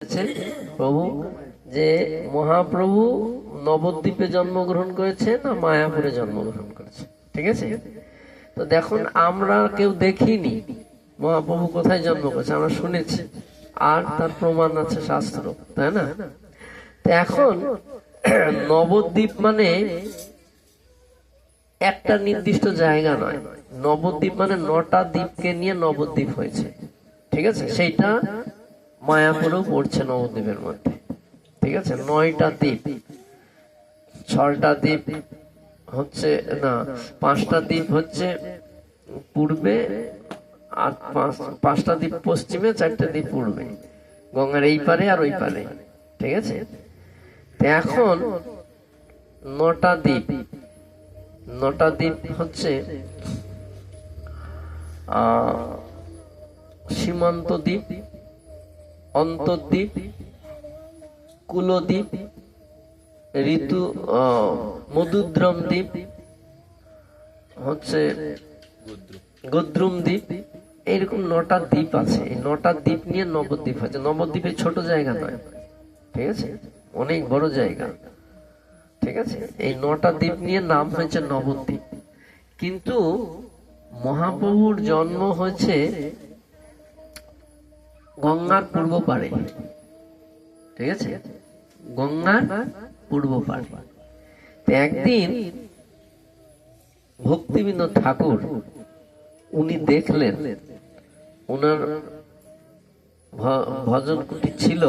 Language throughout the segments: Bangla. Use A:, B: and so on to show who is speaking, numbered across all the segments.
A: বলেছেন প্রভু যে মহাপ্রভু নবদ্বীপে জন্মগ্রহণ করেছে না মায়াপুরে জন্মগ্রহণ করেছে। ঠিক আছে, তো দেখুন আমরা কেউ দেখিনি মহাপ্রভু কোথায় জন্ম করেছে, আমরা শুনেছি আর তার প্রমাণ আছে শাস্ত্র, তাই না? তো এখন নবদ্বীপ মানে একটা নির্দিষ্ট জায়গা নয়, নবদ্বীপ মানে 9টা দ্বীপকে নিয়ে নবদ্বীপ হয়েছে। ঠিক আছে, সেইটা মায়াপুরেও পড়ছে নবদ্বীপের মধ্যে। ঠিক আছে, 9টা দ্বীপ, 6টা দ্বীপ হচ্ছে না, 5টা দ্বীপ হচ্ছে পূর্বে আর 5টা দ্বীপ পশ্চিমে, 4টে দ্বীপ পূর্বে, গঙ্গার এই পারে আর ওই পারে। ঠিক আছে, এখন 9টা দ্বীপ, 9টা দ্বীপ হচ্ছে সীমান্ত দ্বীপ, অন্তর্দ্বীপ, কুলদ্বীপ, ঋতু মধুদ্রম দ্বীপ, হচ্ছে গদ্রুম দ্বীপ, এইরকম 9টা দ্বীপ আছে। এই 9টা দ্বীপ নিয়ে নবদ্বীপ হয়েছে। নবদ্বীপের ছোট জায়গা নয়, ঠিক আছে, অনেক বড় জায়গা। ঠিক আছে, এই 9টা দ্বীপ নিয়ে নাম হয়েছে নবদ্বীপ। কিন্তু মহাপ্রভুর জন্ম হয়েছে গঙ্গার পূর্ব পারে। ঠিক আছে, গঙ্গার পূর্ব পারে। একদিন ভক্তিবিনোদ ঠাকুর উনি দেখলেন ওনার ভজন কুটি ছিল,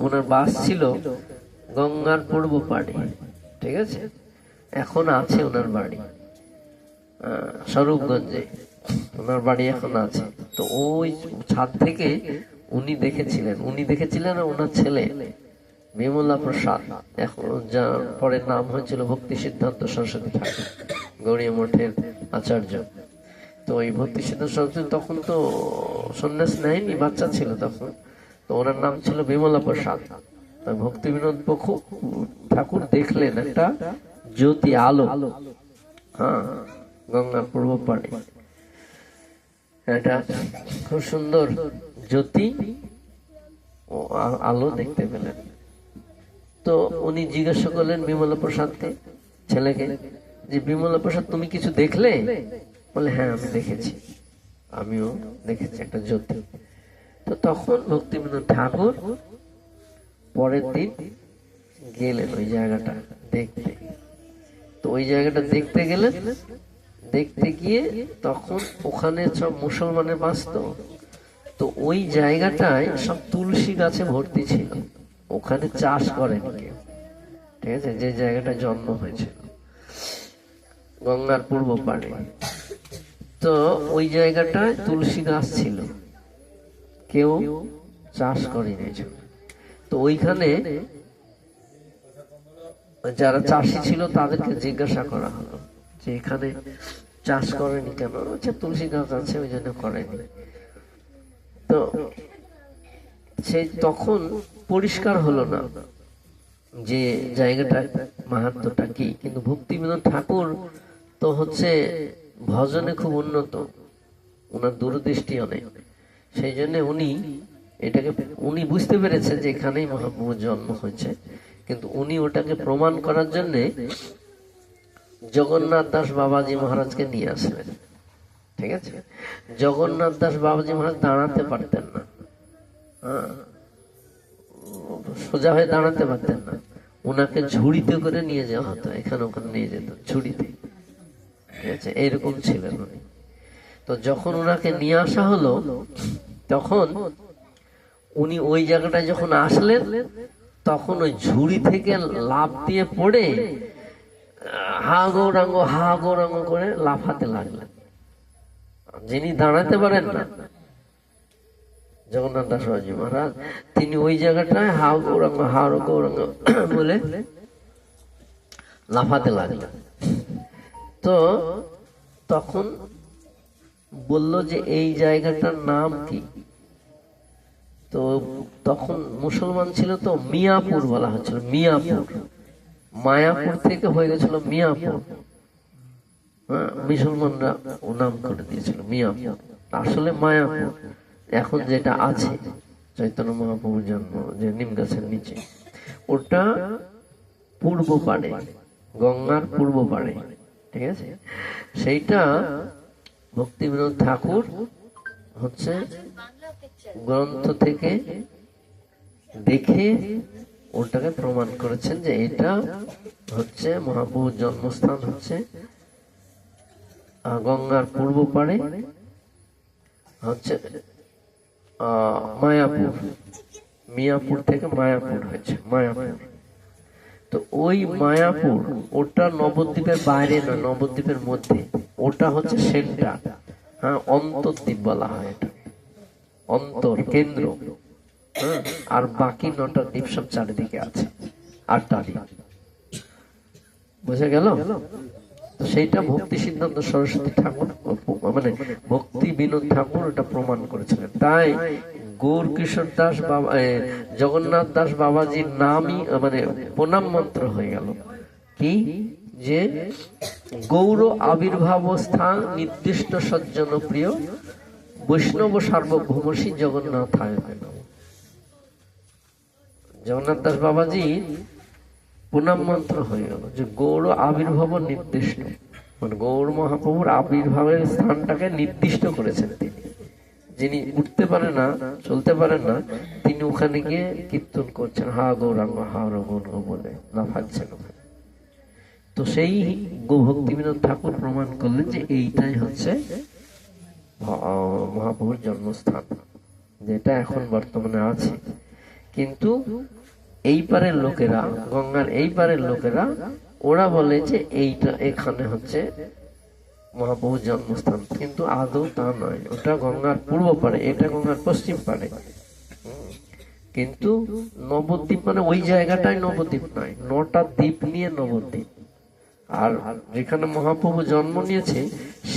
A: ওনার বাস ছিল গঙ্গার পূর্ব পাড়ে। ঠিক আছে, এখন আছে ওনার বাড়ি স্বরূপগঞ্জে, ওনার বাড়ি এখন আছে। তো ওই ছাদ থেকে উনি দেখেছিলেন ওনার ছেলে বিমলা প্রসাদ, এখন যার পরে নাম হয়েছিল ভক্তি সিদ্ধান্ত সরস্বতী ঠাকুর, গৌড়িয়া মঠের আচার্য। তো এই ভক্তি সিদ্ধান্ত সরস্বতী তখন তো সন্ন্যাস নেয়নি, বাচ্চা ছিল তখন, তো ওনার নাম ছিল বিমলা প্রসাদ। ভক্তি বিনোদ ঠাকুর দেখলেন একটা জ্যোতি, আলো, হ্যাঁ, গঙ্গার পূর্ব পাড়ে এটা খুব সুন্দর জ্যোতি ও আলো দেখতে পেলেন। তো উনি জিজ্ঞাসা করলেন বিমলা প্রসাদকে, ছেলেকে, যে বিমলা প্রসাদ তুমি কিছু দেখলে? বলে হ্যাঁ আমি দেখেছি, আমিও দেখেছি একটা জ্যোতি। তো তখন ভক্তিবিনোদ ঠাকুর পরের দিন গেলেন ওই জায়গাটা দেখতে। তো ওই জায়গাটা দেখতে গেলেন, দেখতে গিয়ে তখন ওখানে সব মুসলমানের বাস্ত। তো ওই জায়গাটায় সব তুলসী গাছে ভর্তি ছিল, ওখানে চাষ করেনি কেউ। ঠিক আছে, যে জায়গাটা জন্ম হয়েছিল গঙ্গার পূর্ব পাড়ে, তো ওই জায়গাটায় তুলসী গাছ ছিল, কেউ চাষ করেনি। তো ওইখানে যারা চাষি ছিল তাদেরকে জিজ্ঞাসা করা হলো যে এখানে চাষ করেনি কেন? আচ্ছা, তুলসী গাছ আছে ওই জন্য করেনি। তো সেই তখন পরিষ্কার হলো না যে জায়গাটা মাহাত্ম্যটা কি। কিন্তু ভক্তিবিনোদ ঠাকুর তো হচ্ছে ভজনে খুব উন্নত, ওনার দূরদৃষ্টি অনেক, সেই জন্য উনি বুঝতে পেরেছেন যে এখানেই মহাপ্রভুর জন্ম হয়েছে। কিন্তু উনি ওটাকে প্রমাণ করার জন্য জগন্নাথ দাস বাবাজি মহারাজকে নিয়ে আসলেন। ঠিক আছে, জগন্নাথ দাস বাবাজি মহারাজ দাঁড়াতে পারতেন না, সোজা হয়ে দাঁড়াতে পারতেন না, ওনাকে ঝুড়িতে করে নিয়ে যাওয়া হতো, এখানে ওখানে নিয়ে যেত ঝুড়িতে। ঠিক আছে, এইরকম ছিলেন উনি। তো যখন ওনাকে নিয়ে আসা হলো, তখন উনি ওই জায়গাটায় যখন আসলেন, তখন ওই ঝুড়ি থেকে লাফ দিয়ে পড়ে হা গৌরাঙ্গ করে লাফাতে লাগলেন। যিনি দাঁড়াতে পারেন না, জগন্নাথ দাস বাবাজি মহারাজ, তিনি ওই জায়গাটায় হা গৌরাঙ্গ বলে লাফাতে লাগলেন। তো তখন বলল যে এই জায়গাটার নাম কি? তো তখন মুসলমান ছিল, তো মিয়াপুর বলা হচ্ছিল, মিয়াপুর, মায়াপুর থেকে হয়ে গেছিল মিয়াপুর। হ্যাঁ, মুসলমানরা ও নাম করে দিয়েছিল মিয়াপুর, আসলে মায়াপুর এখন যেটা আছে চৈতন্য মহাপ্রভুর জন্ম যে নিম গাছের নিচে, ওটা পূর্ব পাড়ে, গঙ্গার পূর্ব পাড়ে, ঠিক আছে। সেইটা ভক্তিবিনোদ ঠাকুর হচ্ছে গ্রন্থ থেকে দেখে ওটাকে প্রমাণ করেছেন যে এটা হচ্ছে মহাপ্রভুর জন্মস্থান হচ্ছে গঙ্গার পূর্ব পাড়ে, হচ্ছে মায়াপুর, মিয়াপুর থেকে মায়াপুর হয়েছে, মায়াপুর। তো ওই মায়াপুর ওটা নবদ্বীপের বাইরে নয়, নবদ্বীপের মধ্যে, ওটা হচ্ছে সেন্টার। হ্যাঁ, অন্তর্দ্বীপ বলা হয় এটা, অন্তর কেন্দ্র। হ্যাঁ, আর বাকি 9টা দ্বীপ সব চারিদিকে আছে, 8টা দ্বীপ। বুঝে গেল? তো সেইটা ভক্তি সিদ্ধান্ত সরস্বতী ঠাকুর মানে ভক্তি বিনোদ ঠাকুর এটা প্রমাণ করেছিলেন। তাই গৌর কিশোর দাস বাবা, জগন্নাথ দাস বাবাজির নামই মানে প্রণাম মন্ত্র হয়ে গেল কি, যে গৌর আবির্ভাব স্থান নির্দিষ্ট সজ্জন প্রিয় বৈষ্ণব সার্বভৌমসী জগন্নাথায়। জগন্নাথ দাস বাবাজি প্রণাম মন্ত্র হয়ে গেল যে গৌর আবির্ভাব নির্দিষ্ট, মানে গৌর মহাপ্রভুর আবির্ভাবের স্থানটাকে নির্দিষ্ট করেছেন তিনি। যিনি উঠতে পারে না, চলতে পারেন না, তিনি ওখানে গিয়ে কীর্তন করছেন, হা গৌরাঙ্গ হা রঘুন বলে লাফাচ্ছেন ওখানে। তো সেই ভক্তি বিনোদ ঠাকুর প্রমাণ করলেন যে এইটাই হচ্ছে মহাপ্রভুর জন্মস্থান, যেটা এখন বর্তমানে আছে। কিন্তু এই পারের লোকেরা, গঙ্গার এই পারের লোকেরা, ওরা বলে যে এইটা এখানে হচ্ছে মহাপ্রভুর জন্মস্থান, কিন্তু আদৌ তা নয়। ওটা গঙ্গার পূর্ব পারে, এটা গঙ্গার পশ্চিম পারে। কিন্তু নবদ্বীপ মানে ওই জায়গাটাই নবদ্বীপ নয়, 9টা দ্বীপ নিয়ে নবদ্বীপ। আর যেখানে মহাপ্রভু জন্ম নিয়েছে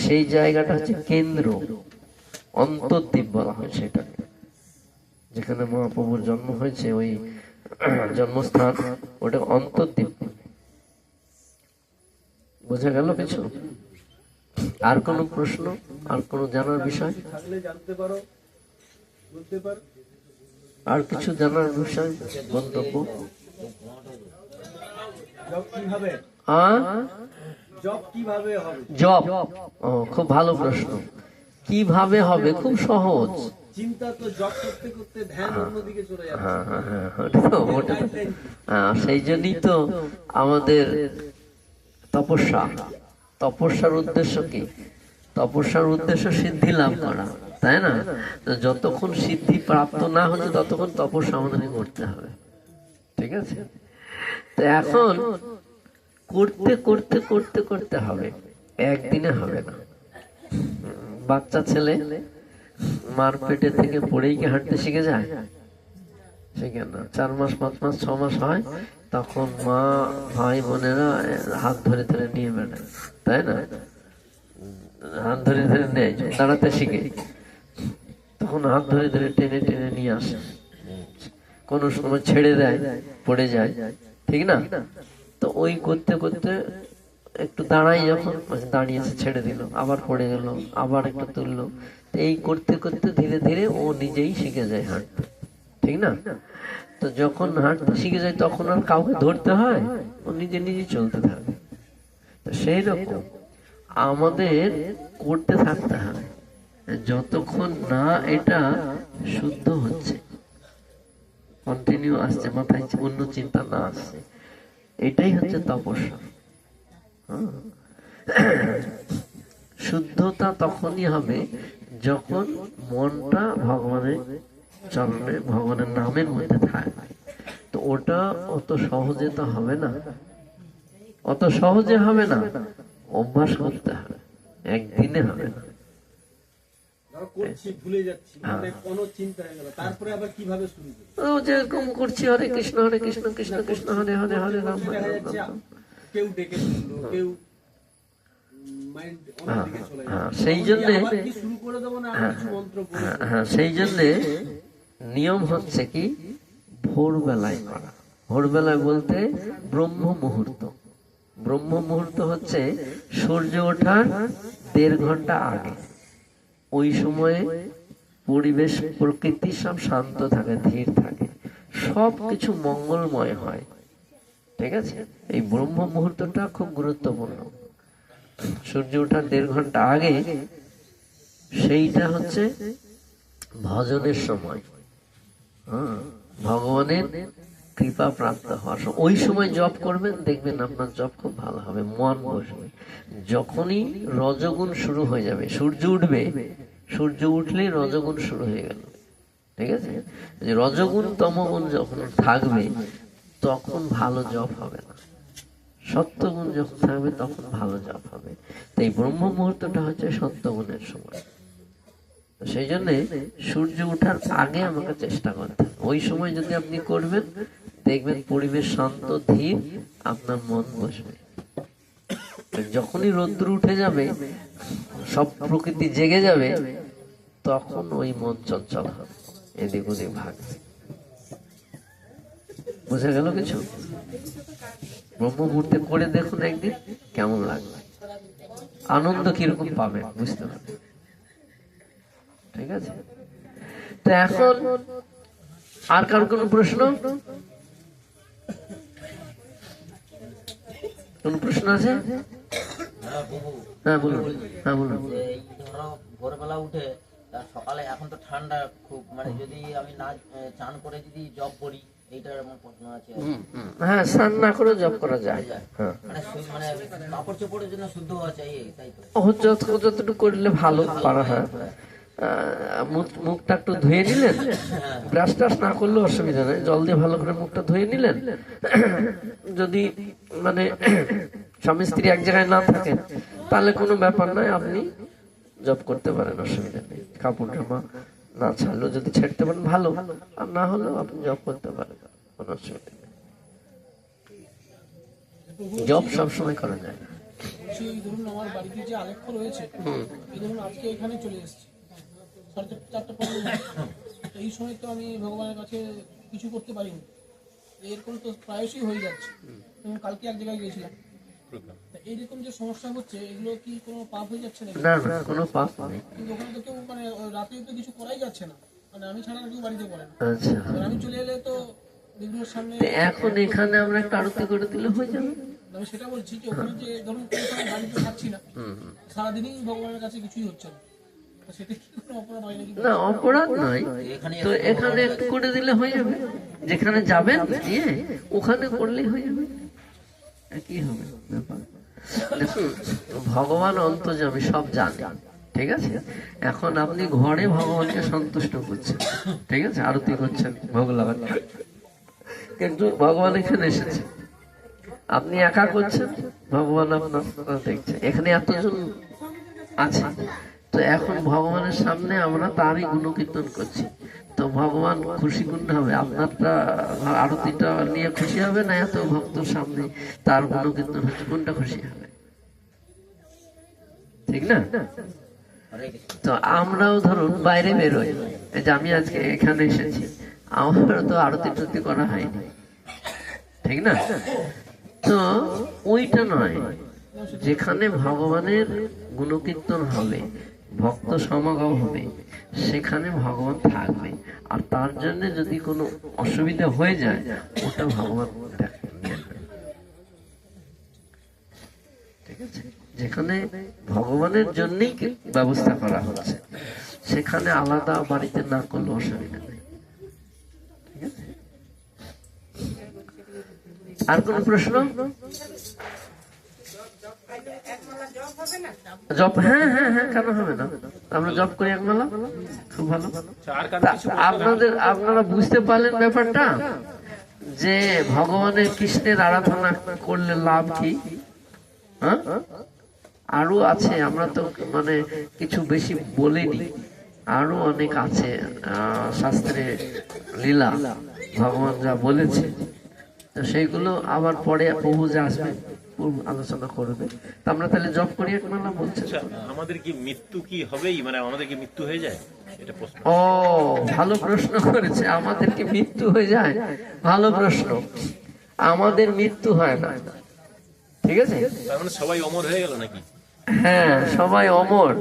A: সেই জায়গাটা হচ্ছে কেন্দ্র, অন্তর্দ্বীপ বলা হয় সেটাকে। যেখানে মহাপ্রভুর জন্ম হয়েছে ওই জন্মস্থান, ওটা অন্তর্দ্বীপ। বোঝা গেল কিছু? আর কোন প্রশ্ন, আর কোন জানার বিষয়, আর কিছু জানার বিষয়, মন্তব্য? জপ, খুব ভালো প্রশ্ন। কিভাবে হবে? খুব সহজ। সেই জন্যই তো আমাদের তপস্যা। তপস্যার উদ্দেশ্য কি? তপস্যার উদ্দেশ্য সিদ্ধি লাভ করা, তাই না? যতক্ষণ সিদ্ধি প্রাপ্ত না হচ্ছে ততক্ষণ তপস্যা আমাদের করতে হবে, ঠিক আছে? তো এখন করতে করতে করতে করতে হবে, একদিনে হবে না। বাচ্চা ছেলে মার পেটে থেকে পড়েই কি হাঁটতে শিখে যায়? শিখে না। 4 মাস 5 মাস 6 মাস হয়, তখন মা ভাই বোনেরা হাত ধরে ধরে নিয়ে বেড়ায়, তাই না? হাত ধরে ধরে নেয়, দাঁড়াতে শিখে, তখন হাত ধরে ধরে টেনে টেনে নিয়ে আসে। কোন সময় ছেড়ে দেয়, পড়ে যায়, ঠিক না? তো ওই করতে করতে একটু দাঁড়াই, যখন দাঁড়িয়েছে ছেড়ে দিল, আবার পড়ে গেল, আবার একটু তুললো। এই করতে করতে ধীরে ধীরে ও নিজেই শিখে যায় হাঁটতে, ঠিক না? তো যখন হাঁটতে শিখে যায় তখন আর কাউকে ধরতে হয়, ও নিজে নিজে চলতে থাকে। তো সেই রকম আমাদের করতে থাকতে হবে, যতক্ষণ না এটা শুদ্ধ হচ্ছে, কন্টিনিউ আসছে মাথায়, অন্য চিন্তা না আসছে, এটাই হচ্ছে তপস্যা। শুদ্ধতা তখনই হবে যখন মনটা ভগবানের চরণে, ভগবানের নামের মধ্যে থাকে। তো ওটা অত সহজে তো হবে না, অত সহজে হবে না, অভ্যাস করতে হবে, একদিনে হবে না। যেরকম করছি হরে কৃষ্ণ হরে কৃষ্ণ কৃষ্ণ কৃষ্ণ হরে হরে হরে রাম হরে রাম, সেই জন্যে সেই জন্যে নিয়ম হচ্ছে কি, ভোরবেলায় করা। ভোরবেলায় বলতে ব্রহ্ম মুহূর্ত। ব্রহ্ম মুহূর্ত হচ্ছে সূর্য ওঠার 1.5 ঘন্টা আগে। ওই সময়ে পরিবেশ প্রকৃতি সব শান্ত থাকে, ধীর থাকে, সব কিছু মঙ্গলময় হয়। ঠিক আছে, এই ব্রহ্ম মুহূর্তটা খুব গুরুত্বপূর্ণ। সূর্য ওঠার 1.5 ঘন্টা আগে সেইটা হচ্ছে ভজনের সময়, ভগবানের কৃপা প্রাপ্ত হওয়ার সময়। ওই সময় জপ করবেন, দেখবেন আপনার জপ খুব ভালো হবে, মন বসবে। যখনই রজগুণ শুরু হয়ে যাবে, সূর্য উঠবে, সূর্য উঠলেই রজগুণ শুরু হয়ে গেল। ঠিক আছে, যে রজগুণ তমগুণ যখন থাকবে তখন ভালো জপ হবে না, সত্যগুণ যখন থাকবে তখন ভালো জপ হবে। তাই ব্রহ্ম মুহূর্তটা হচ্ছে সত্যগুণের সময়। সেই জন্য সূর্য ওঠার আগে আমাকে চেষ্টা করতে হবে। ওই সময় যদি আপনি করবেন, দেখবেন পরিবেশ শান্ত, ধীর, আপনার মন বসবে। যখনই রৌদ্র উঠে যাবে, সব প্রকৃতি জেগে যাবে, তখন ওই মন চঞ্চল হবে, এদিক ওদিক ভাগবে। বুঝে গেল কিছু? ব্রহ্ম মুহূর্তে করে দেখুন একদিন, কেমন লাগবে, আনন্দ কিরকম পাবেন বুঝতে পারবেন। ঠিক আছে, তো এখন আর কার কোন প্রশ্ন? কোন প্রশ্ন আছে? হ্যাঁ বলুন। হ্যাঁ বলুন।
B: ধরো ভোরবেলা উঠে সকালে, এখন তো ঠান্ডা খুব, মানে যদি আমি না চান করে যদি জব করি, এইটার আমার প্রশ্ন আছে।
A: হ্যাঁ, স্নান না করে জব করা যায়।
B: মানে মানে কাপড় চোপড়ের জন্য শুদ্ধ হওয়া চাই, তাই তো?
A: যতটুকু করলে ভালো পারা। হ্যাঁ, মুখটা একটু ধুয়ে নিলেন, ব্রাশ টাশ না করলে অসুবিধা নেই, জল দিয়ে ভালো করে মুখটা ধুয়ে নিলেন। যদি মানে স্বামী স্ত্রী এক জায়গায় না থাকেন, তাহলে কোনো ব্যাপার নয়, আপনি জব করতে পারেন, অসুবিধা নেই। কাপড় জামা না ছাড়লেও যদি ছেড়তে পারেন ভালো, আর না হলেও আপনি জব করতে পারেন, কোনো অসুবিধা নেই। জব সবসময় করা যায়।
C: ধরুন আমার বাড়িতে যে আলেখ্য রয়েছে, এই ধরুন আজকে এখানে চলে এসেছি 4:15, এই সময় তো আমি ভগবানের কাছে কিছু করতে পারিনি, এরকম তো প্রায়শই হয়ে যাচ্ছে। এবং কালকে এক জায়গায় গিয়েছিলাম, এইরকম যে সমস্যা হচ্ছে, এগুলো কি কোনো পাপ হয়ে যাচ্ছে না?
A: না না, কোনো পাপ নেই।
C: কিন্তু ওখানে তো কেউ, মানে রাতে তো কিছু করাই যাচ্ছে না, মানে আমি ছাড়া কেউ বাড়িতে করে না।
A: আচ্ছা,
C: আমি চলে এলে তো বিঘ্নের সামনে।
A: এখন এখানে আমরা একটা আরতি করে দিলে হয়ে যাবে।
C: আমি সেটা বলছি যে ওখানে যে ধরুন কোনো সময় বাড়িতে থাকছি না, সারাদিনই ভগবানের কাছে কিছুই হচ্ছে না, সেটা কি কোনো অপরাধ হয় নাকি?
A: না, অপরাধ নয়, তো এখানে একটু করে দিলে হয়ে যাবে। যেখানে যাবেন দিয়ে ওখানে করলেই হয়ে যাবে, কি হবে ব্যাপার। দেখুন, ভগবান অন্তর্যামী, সব জানে। ঠিক আছে, এখন আপনি ঘরে ভগবানকে সন্তুষ্ট করছেন, ঠিক আছে, আরতি করছেন, ভোগ লাগাচ্ছেন, কিন্তু ভগবান এখানে এসেছে, আপনি একা করছেন, ভগবান আপনার দেখছে। এখানে এতজন আছে, তো এখন ভগবানের সামনে আমরা তারই গুণকীর্তন করছি, তো ভগবান খুশি কোনটা হবে? আপনারটা আরতিটা নিয়ে খুশি হবে, না এত ভক্তর সামনে তার গুণকীর্তন হচ্ছে, কোনটা খুশি হবে? ঠিক না? তো আমরাও ধরুন বাইরে বেরোই, এই যে আমি আজকে এখানে এসেছি, আমার তো আরতি টরতি করা হয়নি, ঠিক না? তো ওইটা নয়, যেখানে ভগবানের গুণকীর্তন হবে, ভক্ত সমাগম হবে, সেখানে ভগবান থাকবে, আর তার জন্য যদি কোনো অসুবিধা হয়ে যায়, ওটা ভগবান দেখেন। ঠিক আছে, যেখানে ভগবানের জন্যই ব্যবস্থা করা হচ্ছে, সেখানে আলাদা বাড়িতে না করলে অসুবিধা নেই। ঠিক আছে, আর কোন প্রশ্ন? জব, হ্যাঁ হ্যাঁ হ্যাঁ, কেন হবে না? আমরা জব করি একমালা, খুব ভালো। আপনারা বুঝতে পারলেন ব্যাপারটা, যে ভগবানের কৃষ্ণের আরাধনা করলে লাভ কি? হ্যাঁ, আরো আছে, আমরা তো মানে কিছু বেশি বলিনি, আরো অনেক আছে শাস্ত্রে লীলা, ভগবান যা বলেছে, তো সেইগুলো আবার পরে প্রভু যা আসবে আলোচনা করবে। আমরা তাহলে জব করি একমালা বলছে।
D: আমাদের কি মৃত্যু কি হবেই, মানে আমাদের কি মৃত্যু হয়ে যায়? এটা প্রশ্ন।
A: ও, ভালো প্রশ্ন করেছে, আমাদের কি মৃত্যু হয়ে যায়? ভালো প্রশ্ন। আমাদের মৃত্যু হয় না, ঠিক আছে?
D: তার মানে সবাই অমর হয়ে গেল নাকি?
A: হ্যাঁ, সবাই অমর,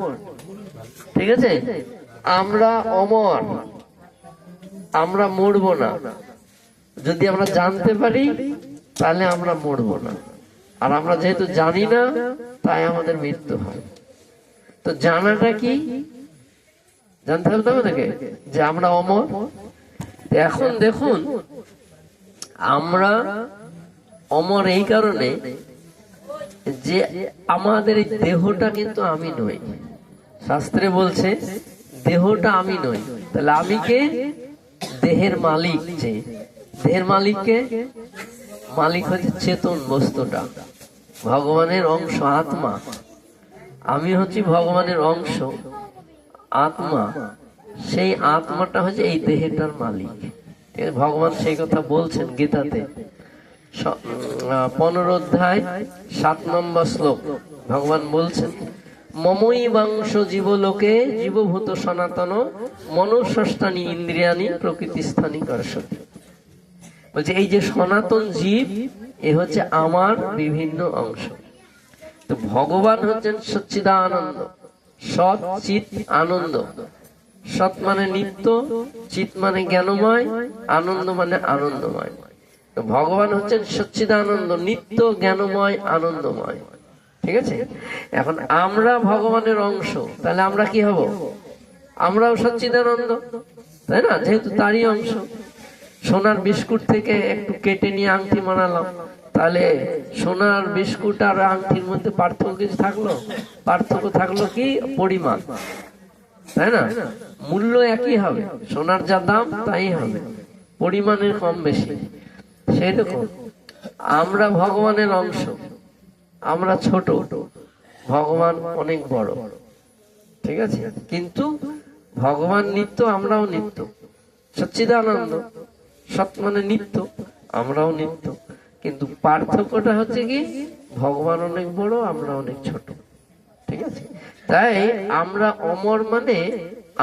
A: ঠিক আছে, আমরা অমর, আমরা মরবো না। যদি আমরা জানতে পারি তাহলে আমরা মরবো না, আর আমরা যেহেতু জানি না তাই আমাদের মৃত্যু হয়। তো জানাটা কি, জানতে হবে তো আমাদেরকে যে আমরা অমর। এখন দেখুন, আমরা অমর এই কারণে যে আমাদের এই দেহটা কিন্তু আমি নই। শাস্ত্রে বলছে দেহটা আমি নই। তাহলে আমি কে? দেহের মালিক। যে দেহের মালিককে, মালিক হচ্ছে চেতন বস্তুটা, ভগবানের অংশ, আত্মা। আমি হচ্ছি ভগবানের অংশ, আত্মা। সেই আত্মাটা হচ্ছে এই দেহটার মালিক। ঠিক আছে? ভগবান সেই কথা বলছেন গীতাতে 15 অধ্যায় 7 নম্বর শ্লোক। ভগবান বলছেন, মমই বাংশ জীবলোকে জীবভূত সনাতন মনুষ্যস্থানী ইন্দ্রিয়ানি প্রকৃতিস্থানী কর্ষতি। বলছে এই যে সনাতন জীব, এ হচ্ছে আমার বিভিন্ন অংশ। তো ভগবান হচ্ছেন সচ্চিদানন্দ, সৎ চিৎ আনন্দ। সৎ মানে নিত্য, চিৎ মানে জ্ঞানময়, আনন্দ মানে আনন্দময়। তো ভগবান হচ্ছেন সচ্চিদানন্দ, নিত্য জ্ঞানময় আনন্দময়। ঠিক আছে? এখন আমরা ভগবানের অংশ, তাহলে আমরা কি হব? আমরাও সচ্চিদানন্দ, তাই না? যেহেতু তারই অংশ। সোনার বিস্কুট থেকে একটু কেটে নিয়ে আংটি বানালাম, তাহলে সোনার বিস্কুট আর আংটির মধ্যে পার্থক্য কিছু থাকলো? পার্থক্য থাকলো কি? পরিমাণ, তাই না? মূল্য একই হবে, সোনার যা দাম তাই হবে, পরিমাণের কম বেশি। সেই রকম আমরা ভগবানের অংশ, আমরা ছোট, ভগবান অনেক বড়। ঠিক আছে? কিন্তু ভগবান নিত্য, আমরাও নিত্য। সচ্চিদানন্দ, সৎ মানে নিত্য, আমরাও নিত্য। কিন্তু পার্থক্যটা হচ্ছে কি, ভগবান অনেক বড়, আমরা অনেক ছোট। ঠিক আছে? তাই আমরা অমর মানে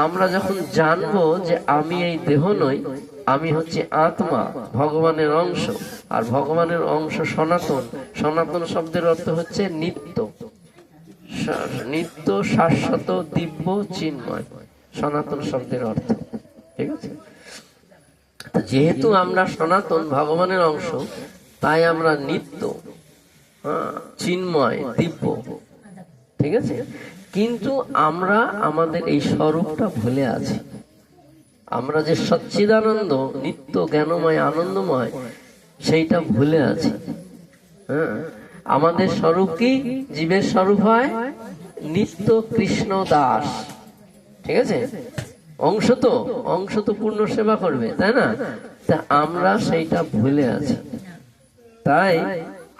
A: আমরা যখন জানবো যে আমি এই দেহ নই, আমি হচ্ছে আত্মা, ভগবানের অংশ। আর ভগবানের অংশ সনাতন। সনাতন শব্দের অর্থ হচ্ছে নিত্য, নিত্য, শাশ্বত, দিব্য, চিন্ময়। সনাতন শব্দের অর্থ। ঠিক আছে? যেহেতু আমরা সনাতন, ভগবানের অংশ, তাই আমরা নিত্য, চিন্ময়, দিব্য। ঠিক আছে? কিন্তু আমরা আমাদের এই স্বরূপটা ভুলে আছি। আমরা যে সচ্চিদানন্দ, নিত্য, জ্ঞানময়, আনন্দময়, সেইটা ভুলে আছি। আমাদের স্বরূপ কি? জীবের স্বরূপ হয় নিত্য কৃষ্ণ দাস। ঠিক আছে? অংশ তো, অংশ তো পূর্ণ সেবা করবে, তাই না? তা আমরা সেইটা ভুলে আছি। তাই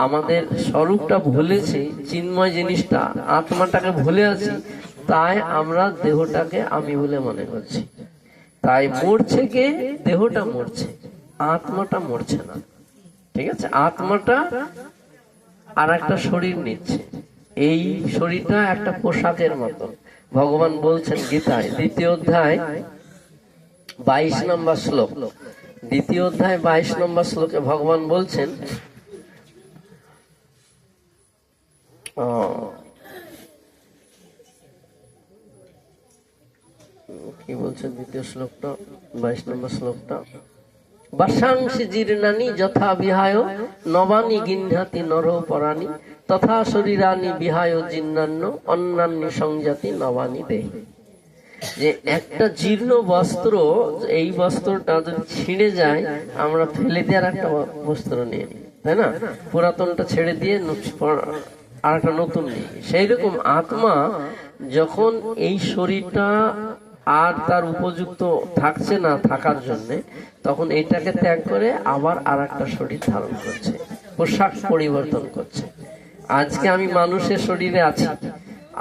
A: আমাদের স্বরূপটা ভুলেছি, চিন্ময় জিনিসটা, আত্মাটাকে ভুলে আছি। তাই আমরা দেহটাকে আমি বলে মনে করছি। তাই মরছে কে? দেহটা মরছে, আত্মাটা মরছে না। ঠিক আছে? আত্মাটা আর একটা শরীর নিচ্ছে। এই শরীরটা একটা পোশাকের মতো। ভগবান বলছেন গীতায় 2য় অধ্যায় 22 নম্বর শ্লোক। 2য় অধ্যায় 22 নম্বর শ্লোকে ভগবান বলছেন, কি বলছেন 2য় শ্লোকটা, 22 নম্বর শ্লোকটা? বাসাংসি জীর্ণানি যথা বিহায় নবানি গিন্ধাতি নর পরাণি তথা শরীরানি বিহায় জীর্ণান্ন অন্যান্য সংজাতি নবানি দেহি। যে একটা জীর্ণ বস্ত্র, এই বস্ত্রটা যদি ছিঁড়ে যায়, আমরা ফেলে দিয়ে আর একটা বস্ত্র নিয়ে নিই, তাই না? পুরাতনটা ছেড়ে দিয়ে আর একটা নতুন নিই। সেই রকম আত্মা যখন এই শরীরটা আর তার উপযুক্ত থাকছে না থাকার জন্য, তখন এটাকে ত্যাগ করে আবার আর একটা শরীর ধারণ করছে, পোশাক পরিবর্তন করছে। আজকে আমি মানুষের শরীরে আছি,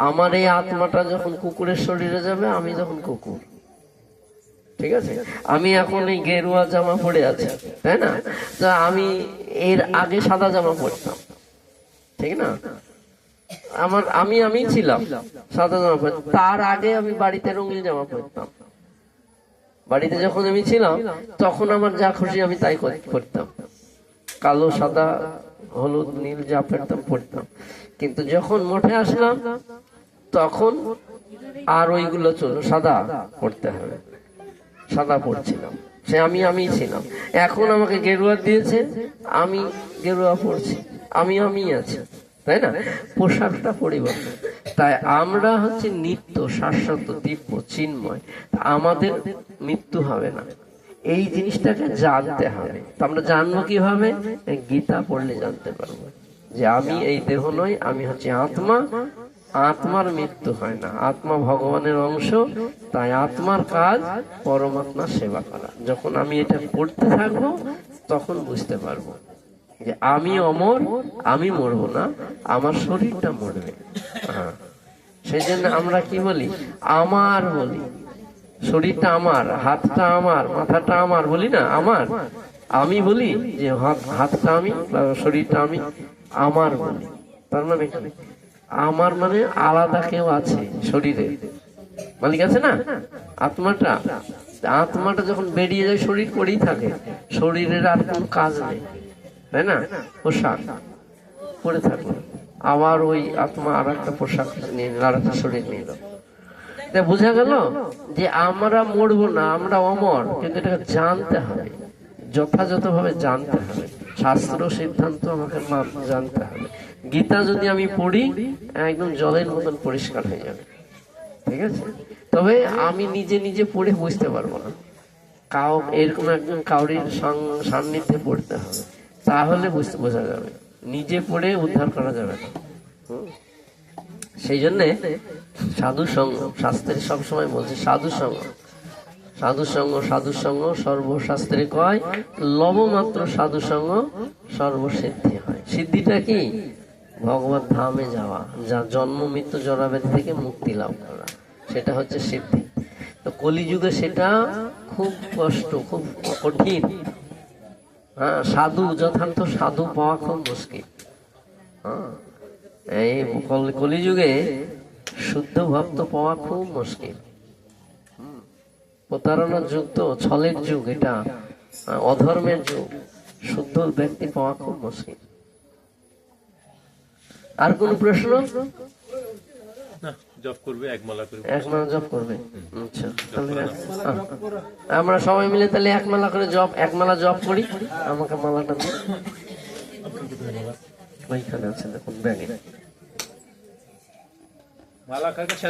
A: আমার এই আত্মাটা যখন কুকুরের শরীরে যাবে, আমি যখন কুকুর। ঠিক আছে? আমি এখন এই গেরুয়া জামা পরে আছি, তাই না? তা আমি এর আগে সাদা জামা পরতাম, ঠিক না? আমি ছিলাম সাদা জামা পরতাম, তার আগে আমি বাড়িতে রঙিন জামা পরতাম। বাড়িতে যখন আমি ছিলাম, তখন আমার যা খুশি আমি তাই করতাম, কালো, সাদা, হলুদ, নীল যা পরতাম। কিন্তু যখন মঠে আসলাম, তখন আর ওইগুলো চলো সাদা পড়তে হবে, সাদা পড়ছিলাম, সে আমি ছিলাম। এখন আমাকে গেরুয়া দিয়েছে, আমি গেরুয়া পড়ছি, আমি আছি, তাই না? পোশাকটা পরিবর্তন। তাই আমরা হচ্ছে নিত্য, শাশ্বত, দিব্য, চিন্ময়। আমাদের মৃত্যু হবে না, এই জিনিসটাকে জানতে হবে। তো আমরা জানবো কিভাবে? গীতা পড়লে জানতে পারবো যে আমি এই দেহ নই, আমি হচ্ছে আত্মা। আত্মার মৃত্যু হয় না, আত্মা ভগবানের অংশ। তাই আত্মার কাজ পরমাত্মার সেবা করা। যখন আমি এটা পড়তে থাকবো তখন বুঝতে পারবো যে আমি অমর, আমি মরবো না, আমার শরীরটা মরবে। হ্যাঁ, সেই জন্য আমরা কি বলি? আমার বলি, শরীরটা আমার, হাতটা আমার, মাথাটা আমার বলি না, আমার। আমি বলি যে হাতটা আমি, শরীরটা আমি, আমার বলি। তার মানে কি? আমার মানে আলাদা কেউ আছে শরীরে, মালিক আছে না আত্মাটা। আত্মাটা যখন বেরিয়ে যায় শরীর পড়েই থাকে, শরীরের আর কোনো কাজ নেই, তাই না? পোশাক পরে থাকলো, আবার ওই আত্মা আর একটা পোশাক নিয়ে নিল, আর একটা শরীর নিল। তাই বোঝা গেল যে আমরা মরবো না, আমরা অমর। কিন্তু এটাকে জানতে হবে, যথাযথভাবে জানতে হবে। শাস্ত্র সিদ্ধান্ত আমাকে জানতে হবে। গীতা যদি আমি পড়ি একদম জলের মতন পরিষ্কার হয়ে যাবে, ঠিক আছে? তবে আমি নিজে নিজে পড়ে বুঝতে পারবো না, এরকম একজন কাউরির সান্নিধ্যে পড়তে হবে, তাহলে বোঝা যাবে। নিজে পড়ে উদ্ধার করা যাবে না। সেই জন্যে সাধু সঙ্গ, শাস্ত্রে সবসময় বলছে সাধু সঙ্গ, সাধু সঙ্গ, সাধু সঙ্গ সর্বশাস্ত্রে কয়, লবমাত্র সাধু সঙ্গ সর্বসিদ্ধি হয়। সিদ্ধিটা কি? ভগবত ধামে যাওয়া, যা জন্ম মৃত্যু জরাব্যাধি থেকে মুক্তি লাভ করা, সেটা হচ্ছে সিদ্ধি। তো কলিযুগে সেটা খুব কষ্ট, খুব কঠিন। হ্যাঁ, সাধু, যথার্থ সাধু পাওয়া খুব মুশকিল। হ্যাঁ, এই কলিযুগে শুদ্ধ ভক্ত পাওয়া খুব মুশকিল। প্রতারণার যুগ, তো ছলের যুগ, এটা অধর্মের যুগ। শুদ্ধ ব্যক্তি পাওয়া খুব মুশকিল। আর কোন প্রশ্ন?
D: না, জব করবে, একমালা করবে,
A: একমালা জব করবে। আচ্ছা, তাহলে আমরা সবাই মিলে তাহলে একমালা করে জব, একমালা জব করি। আমাকে মালাটা দিন, ওইখানে আছে দেখুন ব্যাগে।
D: মালা কার কাছে আছে?